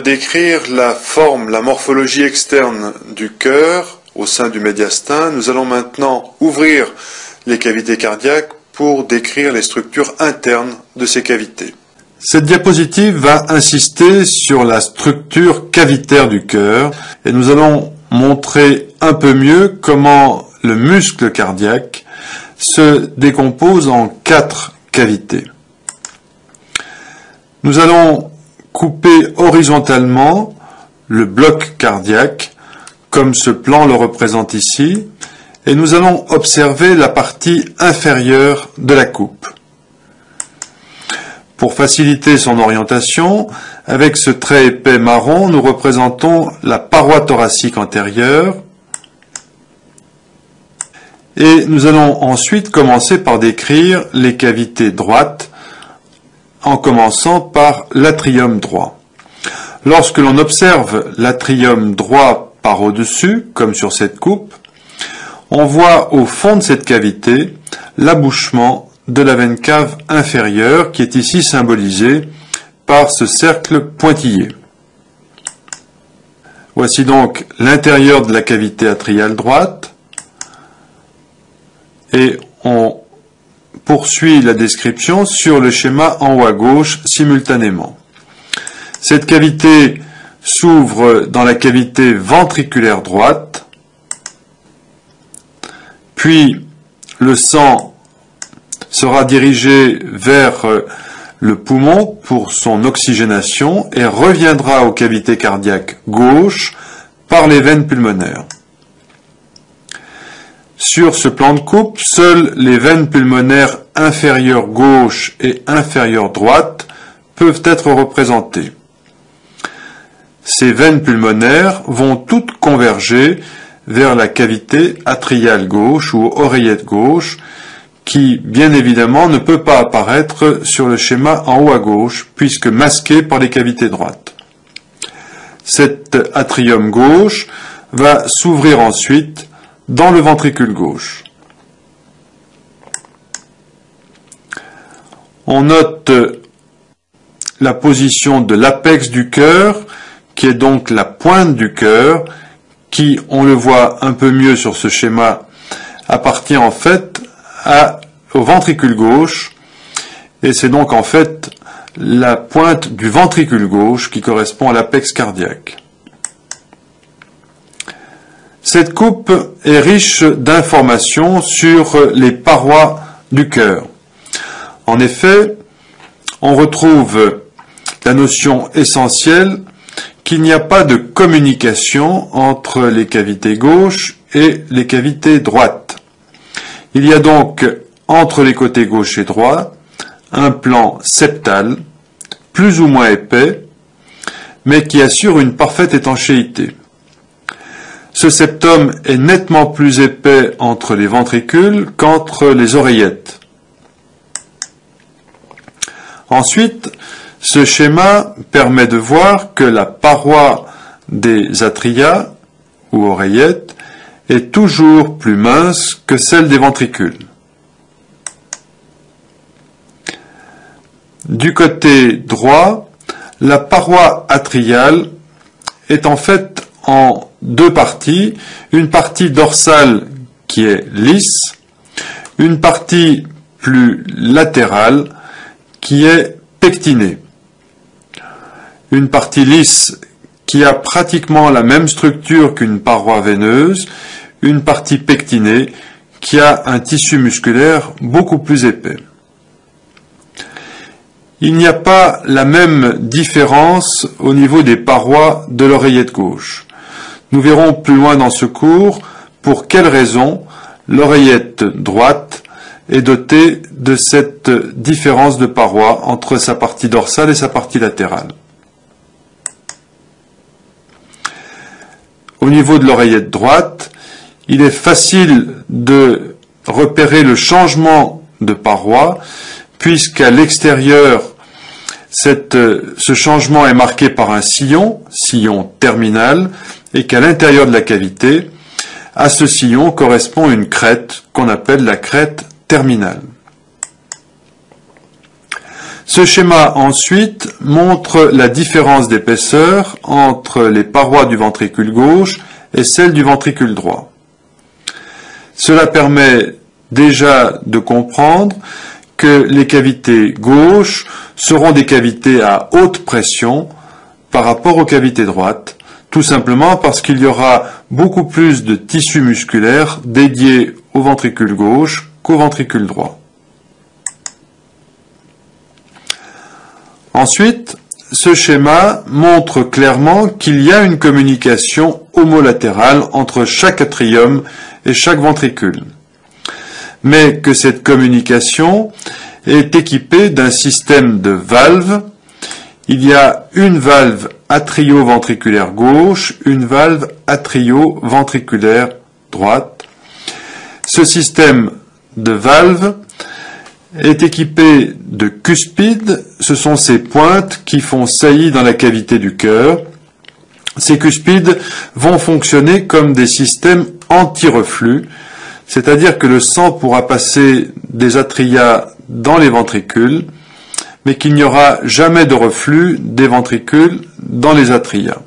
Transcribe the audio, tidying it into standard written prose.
décrire la forme, la morphologie externe du cœur au sein du médiastin, nous allons maintenant ouvrir les cavités cardiaques pour décrire les structures internes de ces cavités. Cette diapositive va insister sur la structure cavitaire du cœur et nous allons montrer un peu mieux comment le muscle cardiaque se décompose en 4 cavités. Nous allons couper horizontalement le bloc cardiaque, comme ce plan le représente ici, et nous allons observer la partie inférieure de la coupe. Pour faciliter son orientation, avec ce trait épais marron, nous représentons la paroi thoracique antérieure, et nous allons ensuite commencer par décrire les cavités droites, en commençant par l'atrium droit. Lorsque l'on observe l'atrium droit par au-dessus, comme sur cette coupe, on voit au fond de cette cavité l'abouchement de la veine cave inférieure qui est ici symbolisée par ce cercle pointillé. Voici donc l'intérieur de la cavité atriale droite et on poursuit la description sur le schéma en haut à gauche simultanément. Cette cavité s'ouvre dans la cavité ventriculaire droite, puis le sang sera dirigé vers le poumon pour son oxygénation et reviendra aux cavités cardiaques gauche par les veines pulmonaires. Sur ce plan de coupe, seules les veines pulmonaires inférieures gauche et inférieure droite peuvent être représentées. Ces veines pulmonaires vont toutes converger vers la cavité atriale gauche ou oreillette gauche, qui, bien évidemment, ne peut pas apparaître sur le schéma en haut à gauche, puisque masqué par les cavités droites. Cet atrium gauche va s'ouvrir ensuite dans le ventricule gauche. On note la position de l'apex du cœur, qui est donc la pointe du cœur, qui, on le voit un peu mieux sur ce schéma, appartient en fait au ventricule gauche, et c'est donc en fait la pointe du ventricule gauche qui correspond à l'apex cardiaque. Cette coupe est riche d'informations sur les parois du cœur. En effet, on retrouve la notion essentielle qu'il n'y a pas de communication entre les cavités gauches et les cavités droites. Il y a donc entre les côtés gauche et droit un plan septal, plus ou moins épais, mais qui assure une parfaite étanchéité. Ce septum est nettement plus épais entre les ventricules qu'entre les oreillettes. Ensuite, ce schéma permet de voir que la paroi des atria, ou oreillettes, est toujours plus mince que celle des ventricules. Du côté droit, la paroi atriale est en fait en 2 parties, une partie dorsale qui est lisse, une partie plus latérale qui est pectinée. Une partie lisse qui a pratiquement la même structure qu'une paroi veineuse, une partie pectinée qui a un tissu musculaire beaucoup plus épais. Il n'y a pas la même différence au niveau des parois de l'oreillette gauche. Nous verrons plus loin dans ce cours pour quelles raisons l'oreillette droite est dotée de cette différence de parois entre sa partie dorsale et sa partie latérale. Au niveau de l'oreillette droite, il est facile de repérer le changement de paroi, puisqu'à l'extérieur, ce changement est marqué par un sillon terminal, et qu'à l'intérieur de la cavité, à ce sillon correspond une crête qu'on appelle la crête terminale. Ce schéma ensuite montre la différence d'épaisseur entre les parois du ventricule gauche et celles du ventricule droit. Cela permet déjà de comprendre que les cavités gauches seront des cavités à haute pression par rapport aux cavités droites, tout simplement parce qu'il y aura beaucoup plus de tissu musculaire dédié au ventricule gauche qu'au ventricule droit. Ensuite, ce schéma montre clairement qu'il y a une communication homolatérale entre chaque atrium et chaque ventricule, mais que cette communication est équipée d'un système de valves. Il y a une valve atrio-ventriculaire gauche, une valve atrio-ventriculaire droite. Ce système de valves est équipé de cuspides, ce sont ces pointes qui font saillie dans la cavité du cœur. Ces cuspides vont fonctionner comme des systèmes anti-reflux, c'est-à-dire que le sang pourra passer des atria dans les ventricules, mais qu'il n'y aura jamais de reflux des ventricules dans les atria.